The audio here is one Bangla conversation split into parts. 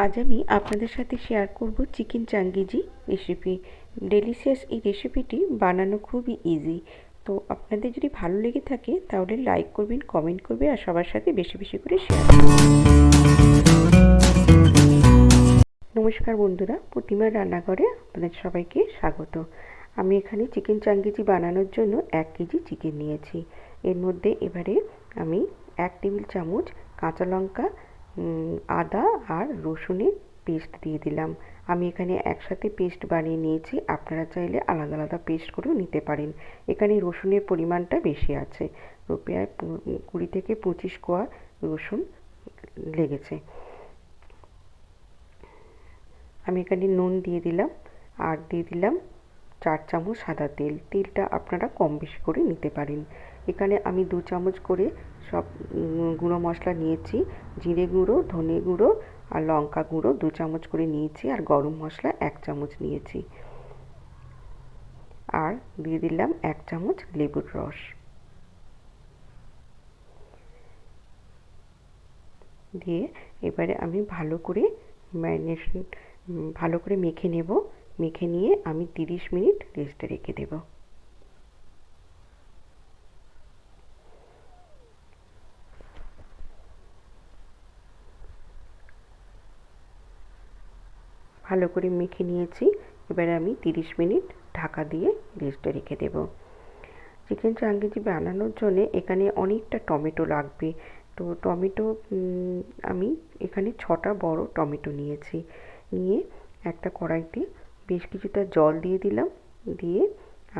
আজ আমি আপনাদের সাথে শেয়ার করব চিকেন চাঙ্গিজি রেসিপি। ডেলিশিয়াস এই রেসিপিটি বানানো খুবই ইজি। তো আপনাদের যদি ভালো লেগে থাকে তাহলে লাইক করবেন, কমেন্ট করবেন আর সবার সাথে বেশি বেশি করে শেয়ার করবেন। নমস্কার বন্ধুরা, প্রতিমার রান্নাঘরে আপনাদের সবাইকে স্বাগত। আমি এখানে চিকেন চাঙ্গিজি বানানোর জন্য 1 কেজি চিকেন নিয়েছি। এর মধ্যে এবারে আমি 1 টেবিল চামচ কাঁচা লঙ্কা, আদা আর রসুনের পেস্ট দিয়ে দিলাম। আমি এখানে একসাথে পেস্ট বানিয়ে নিয়েছি, আপনারা চাইলে আলাদা আলাদা পেস্ট করেও নিতে পারেন। এখানে রসুনের পরিমাণটা বেশি আছে, প্রায় 20 থেকে 25 কোয়া রসুন লেগেছে। আমি এখানে নুন দিয়ে দিলাম আর দিয়ে দিলাম 4 চামচ সাদা তেল। তেলটা আপনারা কম বেশি করে নিতে পারেন। এখানে আমি 2 চামচ করে সব গুঁড়ো মশলা নিয়েছি। জিরে গুঁড়ো, ধনে গুঁড়ো আর লঙ্কা গুঁড়ো 2 চামচ করে নিয়েছি আর গরম মশলা 1 চামচ নিয়েছি। আর দিয়ে দিলাম 1 চামচ লেবুর রস। দিয়ে এবারে আমি ভালো করে মেখে নেব। মেখে নিয়ে আমি 30 মিনিট রেস্টে রেখে দেব। ভালো করে মেখে নিয়েছি। এবারে আমি 30 মিনিট ঢাকা দিয়ে রেস্টে রেখে দেব। চিকেন চাঙ্গিজি বানানোর জন্য এখানে অনেকটা টমেটো লাগবে। তো টমেটো আমি এখানে 6টা বড় টমেটো নিয়েছি। নিয়ে একটা কড়াইতে বেশ কিছুটা জল দিয়ে দিলাম। দিয়ে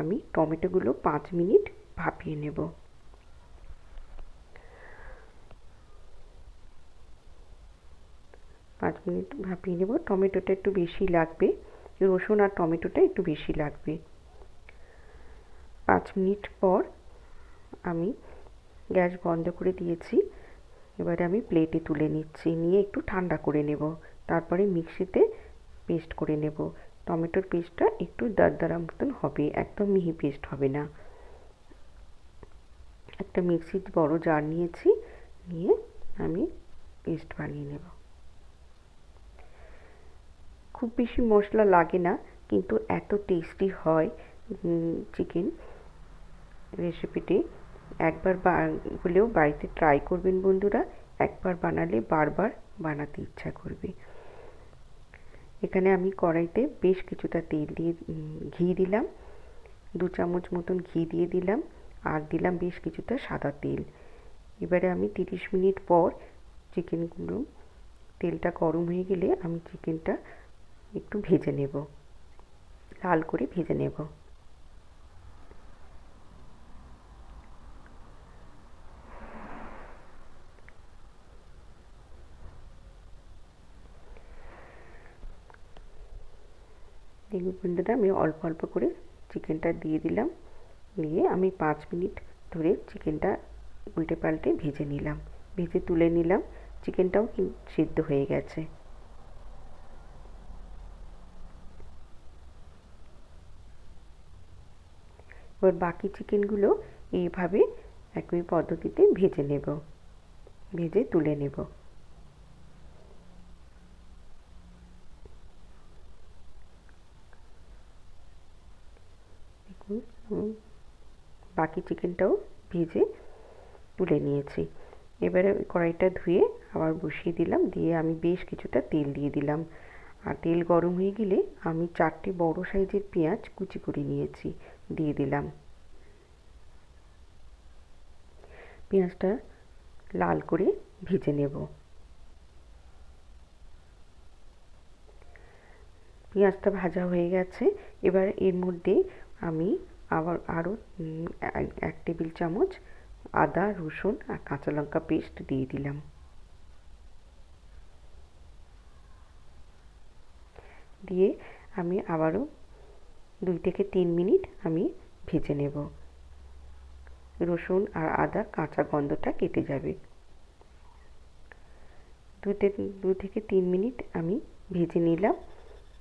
আমি টমেটোগুলো 5 মিনিট ভাপিয়ে নেব। ভাপিয়ে নেব। টমেটোটা একটু বেশি লাগবে, রসুন আর টমেটোটা একটু বেশি লাগবে। 5 মিনিট পর আমি গ্যাস বন্ধ করে দিয়েছি। এবারে আমি প্লেটে তুলে নিচ্ছি, নিয়ে একটু ঠান্ডা করে নেব। তারপরে মিক্সিতে পেস্ট করে নেব। টমেটোর পেস্টটা একটু দরদরা মতন হবে, একদম মিহি পেস্ট হবে না। একটা মিক্সির বড় জার নিয়েছি, নিয়ে আমি পেস্ট বানিয়ে নেব। খুব বেশি মশলা লাগে না, কিন্তু এত টেস্টি হয় চিকেন রেসিপিটি। একবার হলেও বাড়িতে ট্রাই করবেন বন্ধুরা। একবার বানালে বারবার বানাতে ইচ্ছা করবে। এখানে আমি কড়াইতে বেশ কিছুটা তেল দিয়ে ঘি দিলাম। 2 চামচ মতন ঘি দিয়ে দিলাম আর দিলাম বেশ কিছুটা সাদা তেল। এবারে আমি 30 মিনিট পর চিকেনগুলো, তেলটা গরম হয়ে গেলে আমি চিকেনটা একটু ভেজে নেব, লাল করে ভেজে নেব। দেখুন বন্ধুরা, আমি অল্প অল্প করে চিকেনটা দিয়ে দিলাম। দিয়ে আমি 5 মিনিট ধরে চিকেনটা উল্টে পাল্টে ভেজে নিলাম। ভেজে তুলে নিলাম। চিকেনটাও সিদ্ধ হয়ে গেছে। এবার বাকি চিকেনগুলো এইভাবে একই পদ্ধতিতে ভেজে নেব, ভেজে তুলে নেব। দেখুন বাকি চিকেনটাও ভেজে তুলে নিয়েছি। এবারে কড়াইটা ধুয়ে আবার বসিয়ে দিলাম। দিয়ে আমি বেশ কিছুটা তেল দিয়ে দিলাম। আর তেল গরম হয়ে গেলে আমি 4টে বড় সাইজের পেঁয়াজ কুচি করে নিয়েছি, দিয়ে দিলাম। পেঁয়াজটা লাল করে ভেজে নেব। পেঁয়াজটা ভাজা হয়ে গেছে। এবার এর মধ্যে আমি আবার আরও 1 টেবিল চামচ আদা, রসুন আর কাঁচা লঙ্কা পেস্ট দিয়ে দিলাম। দিয়ে আমি আবারও 2 থেকে 3 মিনিট আমি ভেজে নেব। রসুন আর আদার কাঁচা গন্ধটা কেটে যাবে। 2 থেকে 3 মিনিট আমি ভেজে নিলাম।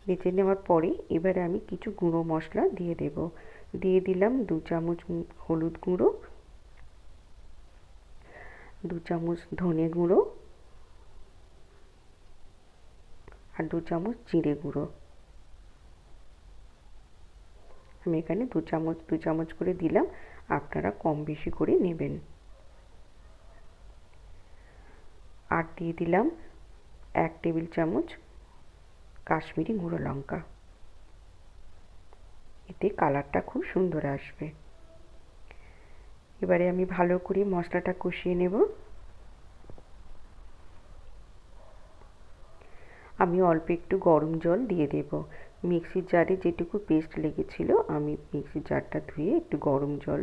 ভেজে নেওয়ার পরে এবারে আমি কিছু গুঁড়ো মশলা দিয়ে দেব। দিয়ে দিলাম 2 চামচ হলুদ গুঁড়ো, 2 চামচ ধনে গুঁড়ো, আর 2 চামচ জিরে গুঁড়ো। আমি এখানে 2 চামচ করে দিলাম, আপনারা কম বেশি করে নেবেন। আর দিয়ে দিলাম 1 টেবিল চামচ কাশ্মীরি গুঁড়ো লঙ্কা, এতে কালারটা খুব সুন্দর আসবে। এবারে আমি ভালো করে মশলাটা কষিয়ে নেব। আমি অল্প একটু গরম জল দিয়ে দেব। মিক্সির জারে যেটুকু পেস্ট লেগেছিল আমি মিক্সির জারটা ধুয়ে একটু গরম জল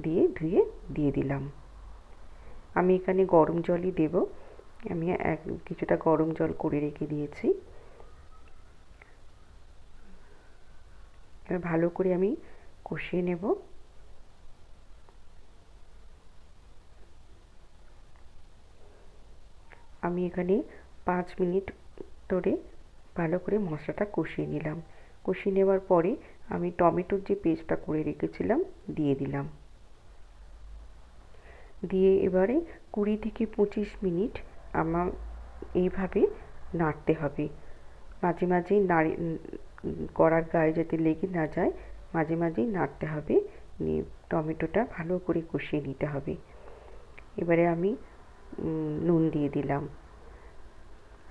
দিয়ে দিয়ে দিলাম। আমি এখানে গরম জলই দেব, আমি কিছুটা গরম জল করে রেখে দিয়েছি। এবার ভালো করে আমি কষিয়ে নেব। আমি এখানে 5 মিনিট ধরে ভালো করে মশলাটা কষিয়ে নিলাম। কষিয়ে নেওয়ার পরে আমি টমেটোর যে পেস্টটা করে রেখেছিলাম দিয়ে দিলাম। দিয়ে এবারে 20 থেকে 25 মিনিট আমার এইভাবে নাড়তে হবে। মাঝে মাঝেই কড়ার গায়ে যাতে লেগে না যায়, মাঝে মাঝেই নাড়তে হবে। টমেটোটা ভালো করে কষিয়ে নিতে হবে। এবারে আমি নুন দিয়ে দিলাম।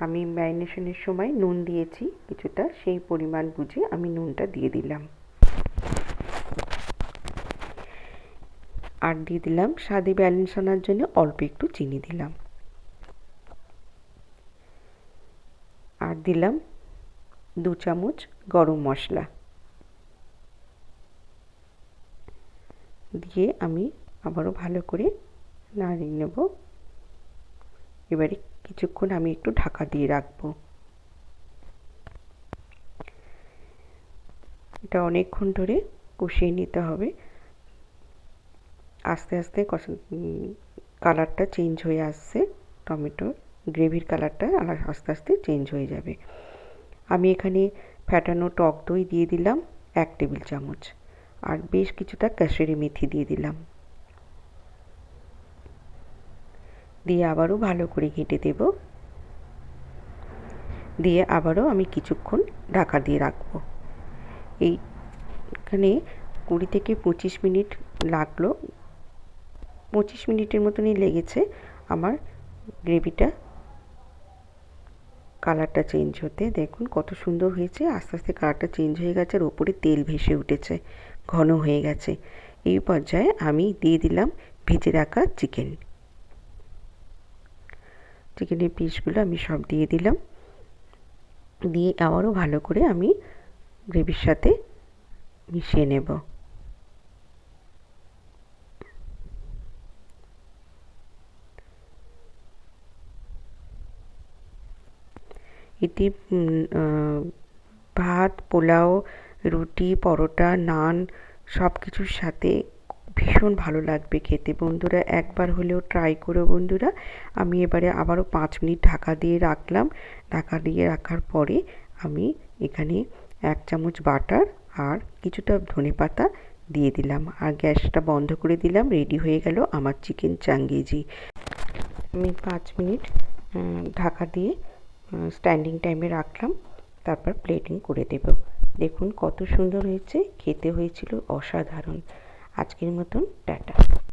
আমি ম্যারিনেশনের সময় নুন দিয়েছি কিছুটা, সেই পরিমাণ বুঝে আমি নুনটা দিয়ে দিলাম। আর দিয়ে দিলাম স্বাদে ব্যালেন্স আনার জন্য অল্প একটু চিনি দিলাম। আর দিলাম 2 চামচ গরম মশলা দিয়ে আমি আবারও ভালো করে নাড়িয়ে নেব। এবারে কিছুক্ষণ আমি একটু ঢাকা দিয়ে রাখবো। এটা অনেকক্ষণ ধরে কষিয়ে নিতে হবে। আস্তে আস্তে কালারটা চেঞ্জ হয়ে আসছে, টমেটোর গ্রেভির কালারটা আস্তে আস্তে চেঞ্জ হয়ে যাবে। আমি এখানে ফ্যাটানো টক দই দিয়ে দিলাম 1 টেবিল চামচ, আর বেশ কিছুটা কাসুরি মেথি দিয়ে দিলাম। দিয়ে আবারও ভালো করে ঘেঁটে দেব। দিয়ে আবারও আমি কিছুক্ষণ ঢাকা দিয়ে রাখবো। এইখানে 20 থেকে 25 মিনিট লাগলো, 25 মিনিটের মতনই লেগেছে আমার গ্রেভিটা কালারটা চেঞ্জ হতে। দেখুন কত সুন্দর হয়েছে, আস্তে আস্তে কালারটা চেঞ্জ হয়ে গেছে আর ওপরে তেল ভেসে উঠেছে, ঘন হয়ে গেছে। এই পর্যায়ে আমি দিয়ে দিলাম ভেজে রাখা চিকেনের পিসগুলো আমি সব দিয়ে দিলাম। দিয়ে আবারও ভালো করে আমি গ্রেভির সাথে মিশিয়ে নেব। এটি ভাত, পোলাও, রুটি, পরোটা, নান সব কিছুর সাথে ভীষণ ভালো লাগবে খেতে। বন্ধুরা একবার হলেও ট্রাই করো বন্ধুরা। আমি এবারে আবারও 5 মিনিট ঢাকা দিয়ে রাখলাম। ঢাকা দিয়ে রাখার পরে আমি এখানে 1 চামচ বাটার আর কিছুটা ধনেপাতা দিয়ে দিলাম, আর গ্যাসটা বন্ধ করে দিলাম। রেডি হয়ে গেল আমার চিকেন চাঙ্গেজি। আমি 5 মিনিট ঢাকা দিয়ে স্ট্যান্ডিং টাইমে রাখলাম, তারপর প্লেটিং করে দেব। দেখুন কত সুন্দর হয়েছে, খেতে হয়েছিল অসাধারণ। আজকের মতন টাটা।